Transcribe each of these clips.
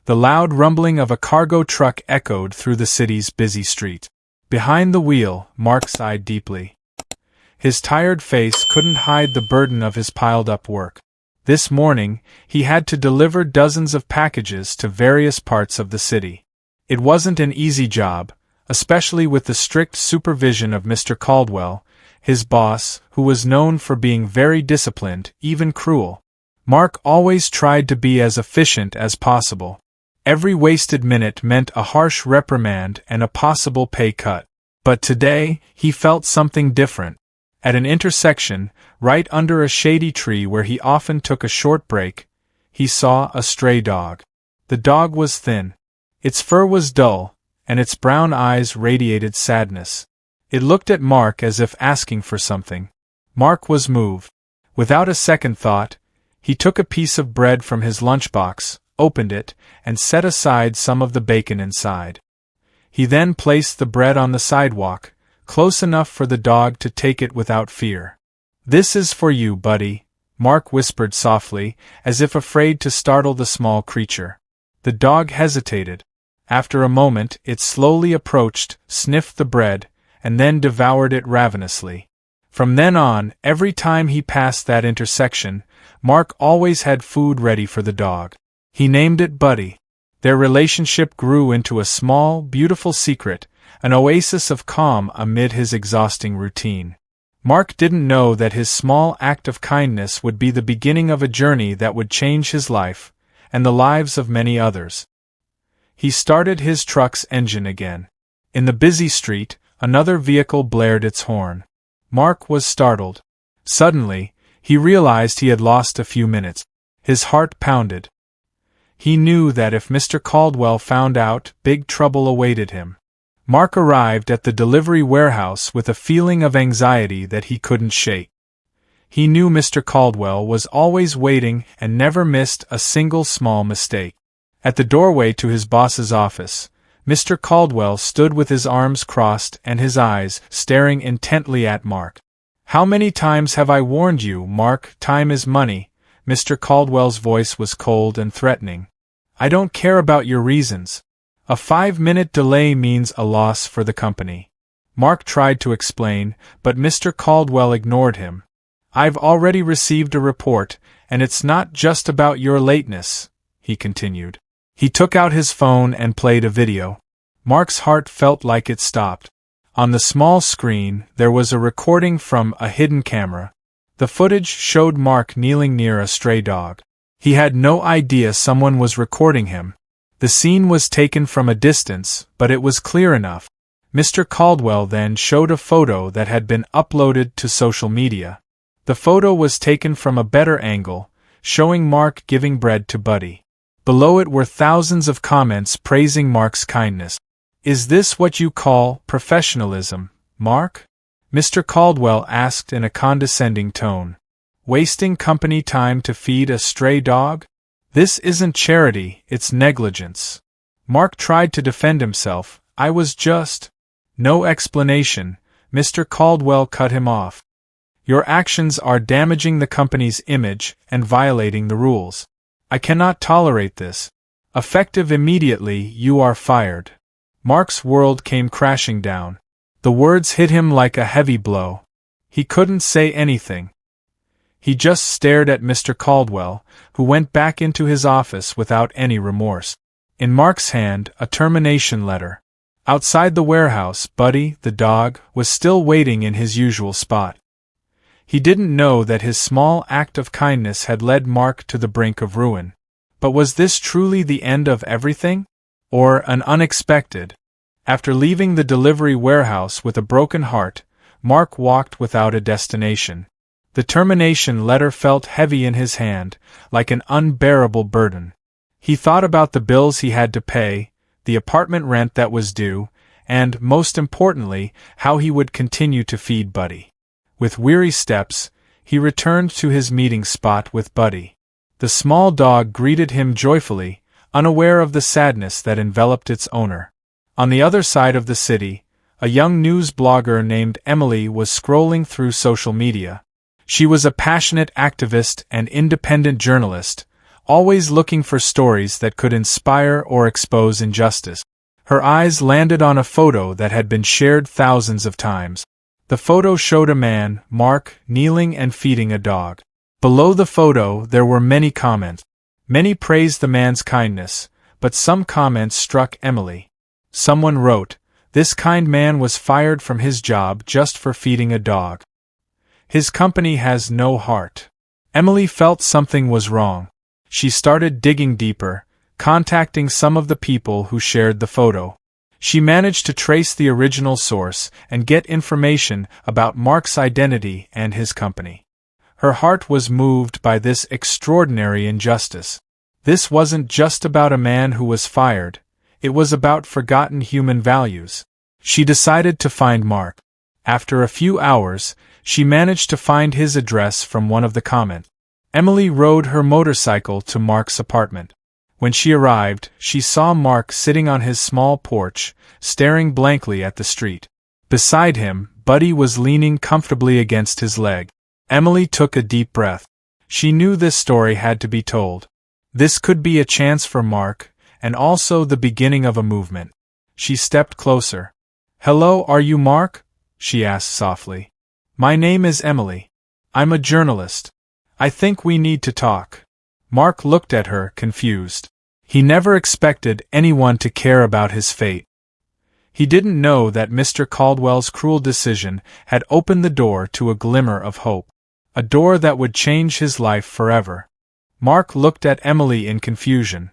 The loud rumbling of a cargo truck echoed through the city's busy street. Behind the wheel, Mark sighed deeply. His tired face couldn't hide the burden of his piled-up work. This morning, he had to deliver dozens of packages to various parts of the city. It wasn't an easy job, especially with the strict supervision of Mr. Caldwell, his boss, who was known for being very disciplined, even cruel. Mark always tried to be as efficient as possible. Every wasted minute meant a harsh reprimand and a possible pay cut. But today, he felt something different. At an intersection, right under a shady tree where he often took a short break, he saw a stray dog. The dog was thin. Its fur was dull, and its brown eyes radiated sadness. It looked at Mark as if asking for something. Mark was moved. Without a second thought, he took a piece of bread from his lunchbox, opened it, and set aside some of the bacon inside. He then placed the bread on the sidewalk, close enough for the dog to take it without fear. "This is for you, buddy," Mark whispered softly, as if afraid to startle the small creature. The dog hesitated. After a moment, it slowly approached, sniffed the bread, and then devoured it ravenously. From then on, every time he passed that intersection, Mark always had food ready for the dog. He named it Buddy. Their relationship grew into a small, beautiful secret, an oasis of calm amid his exhausting routine. Mark didn't know that his small act of kindness would be the beginning of a journey that would change his life, and the lives of many others. He started his truck's engine again. In the busy street, another vehicle blared its horn. Mark was startled. Suddenly, he realized he had lost a few minutes. His heart pounded. He knew that if Mr. Caldwell found out, big trouble awaited him. Mark arrived at the delivery warehouse with a feeling of anxiety that he couldn't shake. He knew Mr. Caldwell was always waiting and never missed a single small mistake. At the doorway to his boss's office, Mr. Caldwell stood with his arms crossed and his eyes staring intently at Mark. "How many times have I warned you, Mark? Time is money." Mr. Caldwell's voice was cold and threatening. "I don't care about your reasons. A 5-minute delay means a loss for the company." Mark tried to explain, but Mr. Caldwell ignored him. "I've already received a report, and it's not just about your lateness," he continued. He took out his phone and played a video. Mark's heart felt like it stopped. On the small screen, there was a recording from a hidden camera. The footage showed Mark kneeling near a stray dog. He had no idea someone was recording him. The scene was taken from a distance, but it was clear enough. Mr. Caldwell then showed a photo that had been uploaded to social media. The photo was taken from a better angle, showing Mark giving bread to Buddy. Below it were thousands of comments praising Mark's kindness. "Is this what you call professionalism, Mark?" Mr. Caldwell asked in a condescending tone. "Wasting company time to feed a stray dog? This isn't charity, it's negligence." Mark tried to defend himself. "I was just—" "No explanation," Mr. Caldwell cut him off. "Your actions are damaging the company's image and violating the rules. I cannot tolerate this. Effective immediately, you are fired." Mark's world came crashing down. The words hit him like a heavy blow. He couldn't say anything. He just stared at Mr. Caldwell, who went back into his office without any remorse. In Mark's hand, a termination letter. Outside the warehouse, Buddy, the dog, was still waiting in his usual spot. He didn't know that his small act of kindness had led Mark to the brink of ruin. But was this truly the end of everything? Or an unexpected? After leaving the delivery warehouse with a broken heart, Mark walked without a destination. The termination letter felt heavy in his hand, like an unbearable burden. He thought about the bills he had to pay, the apartment rent that was due, and, most importantly, how he would continue to feed Buddy. With weary steps, he returned to his meeting spot with Buddy. The small dog greeted him joyfully, unaware of the sadness that enveloped its owner. On the other side of the city, a young news blogger named Emily was scrolling through social media. She was a passionate activist and independent journalist, always looking for stories that could inspire or expose injustice. Her eyes landed on a photo that had been shared thousands of times. The photo showed a man, Mark, kneeling and feeding a dog. Below the photo, there were many comments. Many praised the man's kindness, but some comments struck Emily. Someone wrote, "This kind man was fired from his job just for feeding a dog. His company has no heart." Emily felt something was wrong. She started digging deeper, contacting some of the people who shared the photo. She managed to trace the original source and get information about Mark's identity and his company. Her heart was moved by this extraordinary injustice. This wasn't just about a man who was fired, it was about forgotten human values. She decided to find Mark. After a few hours, she managed to find his address from one of the comments. Emily rode her motorcycle to Mark's apartment. When she arrived, she saw Mark sitting on his small porch, staring blankly at the street. Beside him, Buddy was leaning comfortably against his leg. Emily took a deep breath. She knew this story had to be told. This could be a chance for Mark, and also the beginning of a movement. She stepped closer. "Hello, are you Mark?" she asked softly. "My name is Emily. I'm a journalist. I think we need to talk." Mark looked at her, confused. He never expected anyone to care about his fate. He didn't know that Mr. Caldwell's cruel decision had opened the door to a glimmer of hope. A door that would change his life forever. Mark looked at Emily in confusion.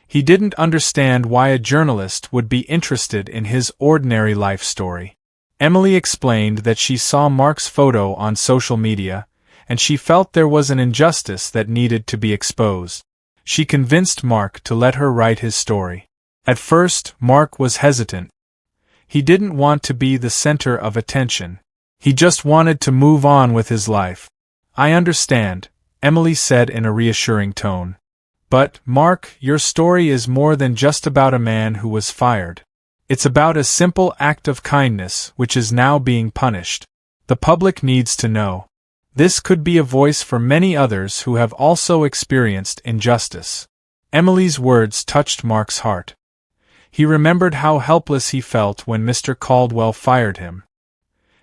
He didn't understand why a journalist would be interested in his ordinary life story. Emily explained that she saw Mark's photo on social media, and she felt there was an injustice that needed to be exposed. She convinced Mark to let her write his story. At first, Mark was hesitant. He didn't want to be the center of attention. He just wanted to move on with his life. "I understand," Emily said in a reassuring tone. "But, Mark, your story is more than just about a man who was fired. It's about a simple act of kindness which is now being punished. The public needs to know. This could be a voice for many others who have also experienced injustice." Emily's words touched Mark's heart. He remembered how helpless he felt when Mr. Caldwell fired him.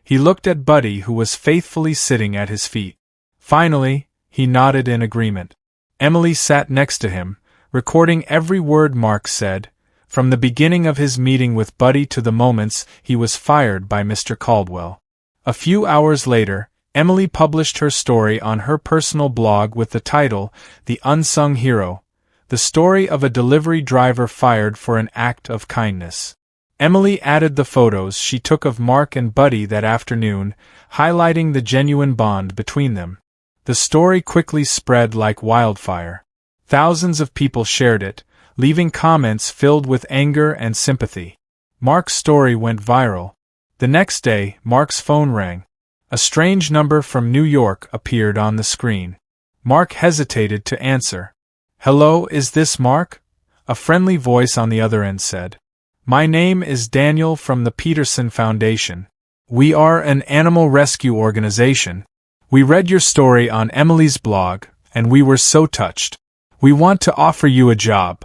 He looked at Buddy, who was faithfully sitting at his feet. Finally, he nodded in agreement. Emily sat next to him, recording every word Mark said, from the beginning of his meeting with Buddy to the moments he was fired by Mr. Caldwell. A few hours later, Emily published her story on her personal blog with the title, "The Unsung Hero," the story of a delivery driver fired for an act of kindness. Emily added the photos she took of Mark and Buddy that afternoon, highlighting the genuine bond between them. The story quickly spread like wildfire. Thousands of people shared it, leaving comments filled with anger and sympathy. Mark's story went viral. The next day, Mark's phone rang. A strange number from New York appeared on the screen. Mark hesitated to answer. "Hello, is this Mark?" A friendly voice on the other end said. "My name is Daniel from the Peterson Foundation. We are an animal rescue organization. We read your story on Emily's blog, and we were so touched. We want to offer you a job."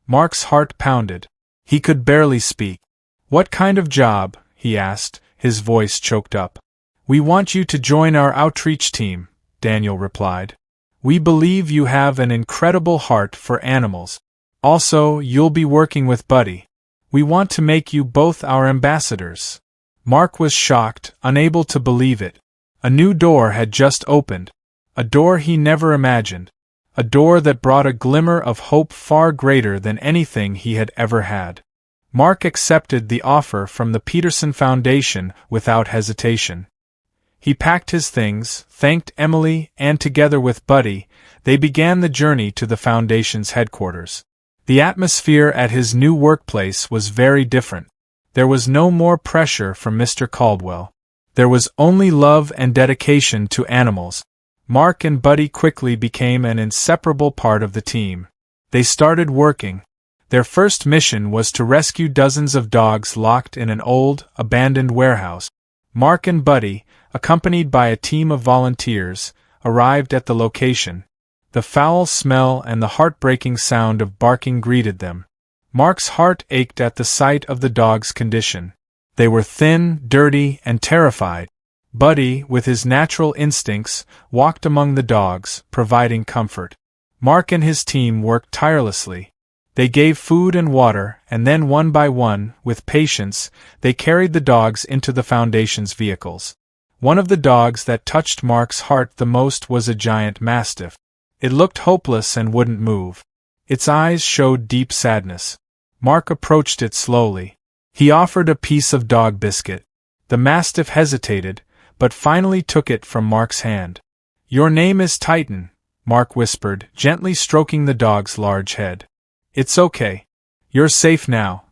Mark's heart pounded. He could barely speak. "What kind of job?" he asked, his voice choked up. "We want you to join our outreach team," Daniel replied. "We believe you have an incredible heart for animals. Also, you'll be working with Buddy. We want to make you both our ambassadors." Mark was shocked, unable to believe it. A new door had just opened. A door he never imagined. A door that brought a glimmer of hope far greater than anything he had ever had. Mark accepted the offer from the Peterson Foundation without hesitation. He packed his things, thanked Emily, and together with Buddy, they began the journey to the Foundation's headquarters. The atmosphere at his new workplace was very different. There was no more pressure from Mr. Caldwell. There was only love and dedication to animals. Mark and Buddy quickly became an inseparable part of the team. They started working. Their first mission was to rescue dozens of dogs locked in an old, abandoned warehouse. Mark and Buddy, accompanied by a team of volunteers, arrived at the location. The foul smell and the heartbreaking sound of barking greeted them. Mark's heart ached at the sight of the dogs' condition. They were thin, dirty, and terrified. Buddy, with his natural instincts, walked among the dogs, providing comfort. Mark and his team worked tirelessly. They gave food and water, and then one by one, with patience, they carried the dogs into the Foundation's vehicles. One of the dogs that touched Mark's heart the most was a giant mastiff. It looked hopeless and wouldn't move. Its eyes showed deep sadness. Mark approached it slowly. He offered a piece of dog biscuit. The mastiff hesitated, but finally took it from Mark's hand. "Your name is Titan," Mark whispered, gently stroking the dog's large head. "It's okay. You're safe now."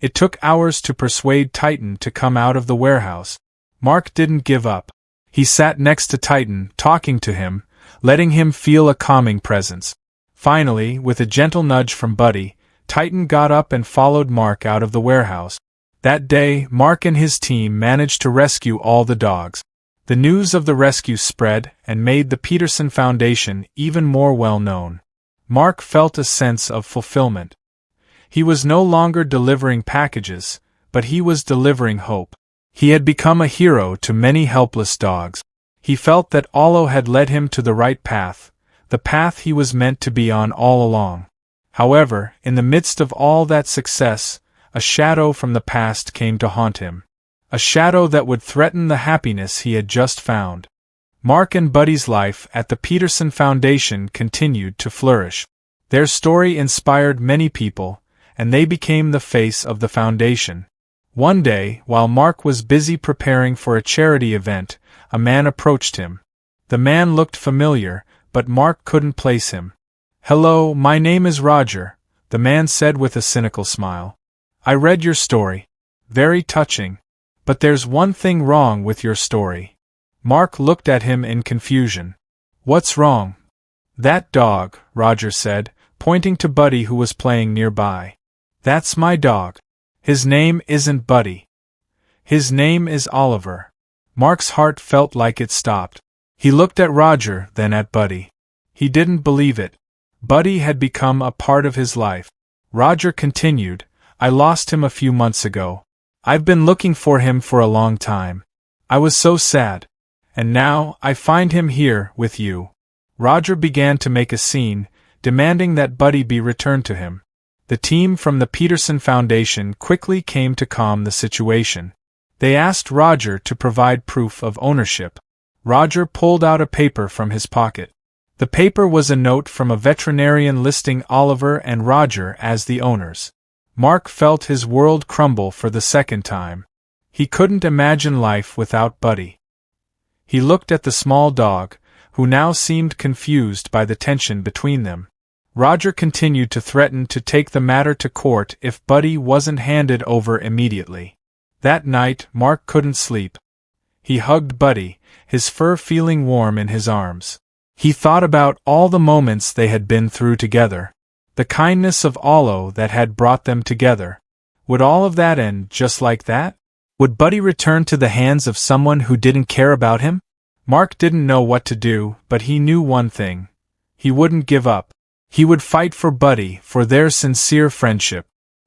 It took hours to persuade Titan to come out of the warehouse. Mark didn't give up. He sat next to Titan, talking to him, letting him feel a calming presence. Finally, with a gentle nudge from Buddy, Titan got up and followed Mark out of the warehouse. That day, Mark and his team managed to rescue all the dogs. The news of the rescue spread and made the Peterson Foundation even more well known. Mark felt a sense of fulfillment. He was no longer delivering packages, but he was delivering hope. He had become a hero to many helpless dogs. He felt that Allah had led him to the right path, the path he was meant to be on all along. However, in the midst of all that success, a shadow from the past came to haunt him. A shadow that would threaten the happiness he had just found. Mark and Buddy's life at the Peterson Foundation continued to flourish. Their story inspired many people, and they became the face of the foundation. One day, while Mark was busy preparing for a charity event, a man approached him. The man looked familiar, but Mark couldn't place him. "Hello, my name is Roger," the man said with a cynical smile. "I read your story. Very touching. But there's one thing wrong with your story." Mark looked at him in confusion. "What's wrong?" "That dog," Roger said, pointing to Buddy who was playing nearby. "That's my dog. His name isn't Buddy. His name is Oliver." Mark's heart felt like it stopped. He looked at Roger, then at Buddy. He didn't believe it. Buddy had become a part of his life. Roger continued, "I lost him a few months ago. I've been looking for him for a long time. I was so sad. And now, I find him here, with you." Roger began to make a scene, demanding that Buddy be returned to him. The team from the Peterson Foundation quickly came to calm the situation. They asked Roger to provide proof of ownership. Roger pulled out a paper from his pocket. The paper was a note from a veterinarian listing Oliver and Roger as the owners. Mark felt his world crumble for the second time. He couldn't imagine life without Buddy. He looked at the small dog, who now seemed confused by the tension between them. Roger continued to threaten to take the matter to court if Buddy wasn't handed over immediately. That night, Mark couldn't sleep. He hugged Buddy, his fur feeling warm in his arms. He thought about all the moments they had been through together. The kindness of Allah that had brought them together. Would all of that end just like that? Would Buddy return to the hands of someone who didn't care about him? Mark didn't know what to do, but he knew one thing. He wouldn't give up. He would fight for Buddy, for their sincere friendship.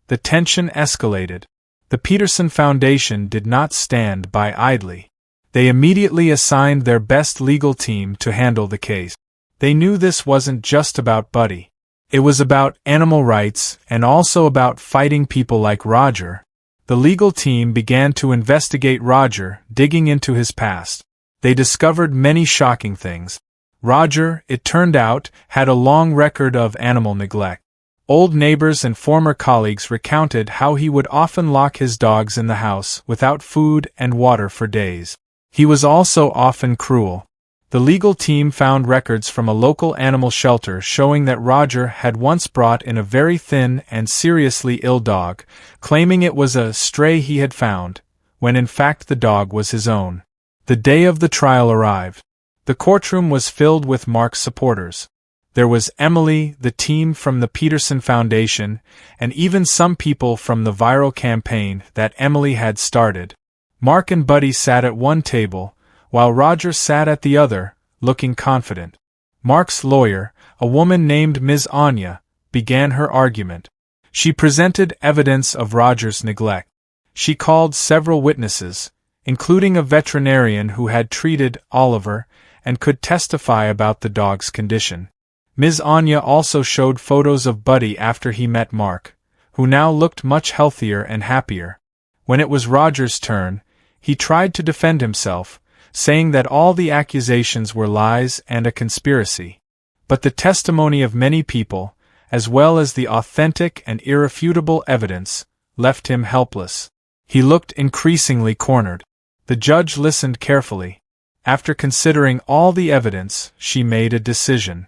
The tension escalated. The Peterson Foundation did not stand by idly. They immediately assigned their best legal team to handle the case. They knew this wasn't just about Buddy. It was about animal rights and also about fighting people like Roger. The legal team began to investigate Roger, digging into his past. They discovered many shocking things. Roger, it turned out, had a long record of animal neglect. Old neighbors and former colleagues recounted how he would often lock his dogs in the house without food and water for days. He was also often cruel. The legal team found records from a local animal shelter showing that Roger had once brought in a very thin and seriously ill dog, claiming it was a stray he had found, when in fact the dog was his own. The day of the trial arrived. The courtroom was filled with Mark's supporters. There was Emily, the team from the Peterson Foundation, and even some people from the viral campaign that Emily had started. Mark and Buddy sat at one table, while Roger sat at the other, looking confident. Mark's lawyer, a woman named Ms. Anya, began her argument. She presented evidence of Roger's neglect. She called several witnesses, including a veterinarian who had treated Oliver and could testify about the dog's condition. Ms. Anya also showed photos of Buddy after he met Mark, who now looked much healthier and happier. When it was Roger's turn, he tried to defend himself, saying that all the accusations were lies and a conspiracy. But the testimony of many people, as well as the authentic and irrefutable evidence, left him helpless. He looked increasingly cornered. The judge listened carefully. After considering all the evidence, she made a decision.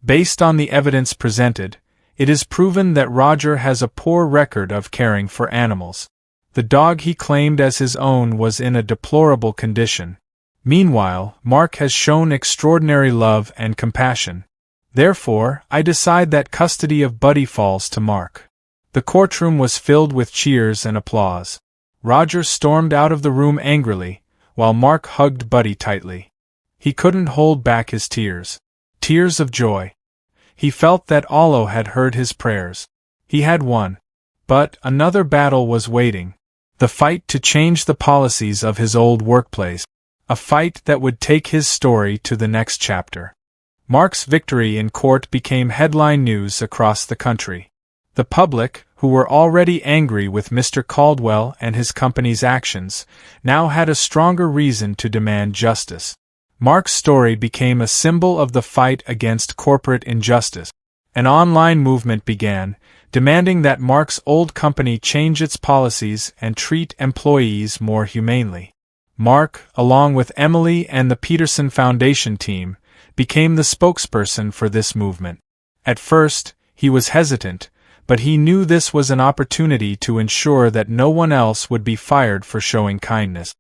Based on the evidence presented, it is proven that Roger has a poor record of caring for animals. The dog he claimed as his own was in a deplorable condition. Meanwhile, Mark has shown extraordinary love and compassion. Therefore, I decide that custody of Buddy falls to Mark. The courtroom was filled with cheers and applause. Roger stormed out of the room angrily, while Mark hugged Buddy tightly. He couldn't hold back his tears. Tears of joy. He felt that Allah had heard his prayers. He had won. But another battle was waiting. The fight to change the policies of his old workplace. A fight that would take his story to the next chapter. Mark's victory in court became headline news across the country. The public, who were already angry with Mr. Caldwell and his company's actions, now had a stronger reason to demand justice. Mark's story became a symbol of the fight against corporate injustice. An online movement began, demanding that Mark's old company change its policies and treat employees more humanely. Mark, along with Emily and the Peterson Foundation team, became the spokesperson for this movement. At first, he was hesitant, but he knew this was an opportunity to ensure that no one else would be fired for showing kindness.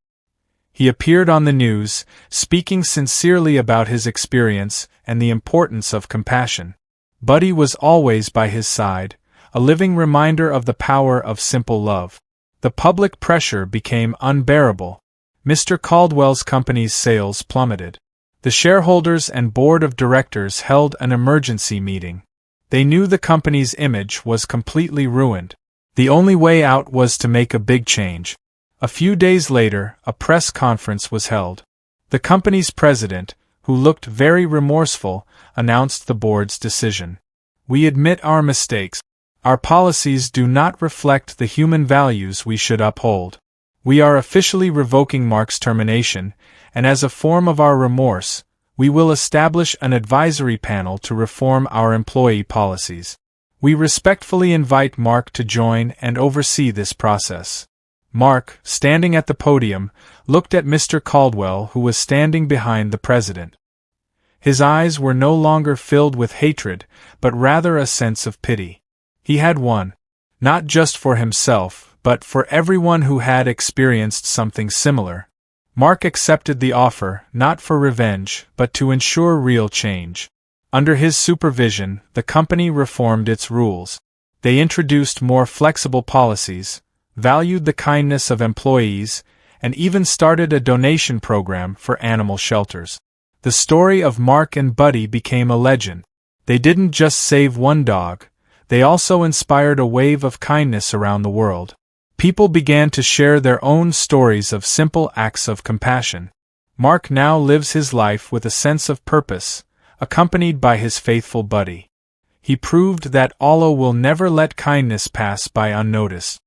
He appeared on the news, speaking sincerely about his experience and the importance of compassion. Buddy was always by his side, a living reminder of the power of simple love. The public pressure became unbearable. Mr. Caldwell's company's sales plummeted. The shareholders and board of directors held an emergency meeting. They knew the company's image was completely ruined. The only way out was to make a big change. A few days later, a press conference was held. The company's president, who looked very remorseful, announced the board's decision. "We admit our mistakes. Our policies do not reflect the human values we should uphold. We are officially revoking Mark's termination, and as a form of our remorse, we will establish an advisory panel to reform our employee policies. We respectfully invite Mark to join and oversee this process." Mark, standing at the podium, looked at Mr. Caldwell, who was standing behind the president. His eyes were no longer filled with hatred, but rather a sense of pity. He had won, not just for himself, but for everyone who had experienced something similar. Mark accepted the offer, not for revenge, but to ensure real change. Under his supervision, the company reformed its rules. They introduced more flexible policies, valued the kindness of employees, and even started a donation program for animal shelters. The story of Mark and Buddy became a legend. They didn't just save one dog, they also inspired a wave of kindness around the world. People began to share their own stories of simple acts of compassion. Mark now lives his life with a sense of purpose, accompanied by his faithful Buddy. He proved that Allah will never let kindness pass by unnoticed.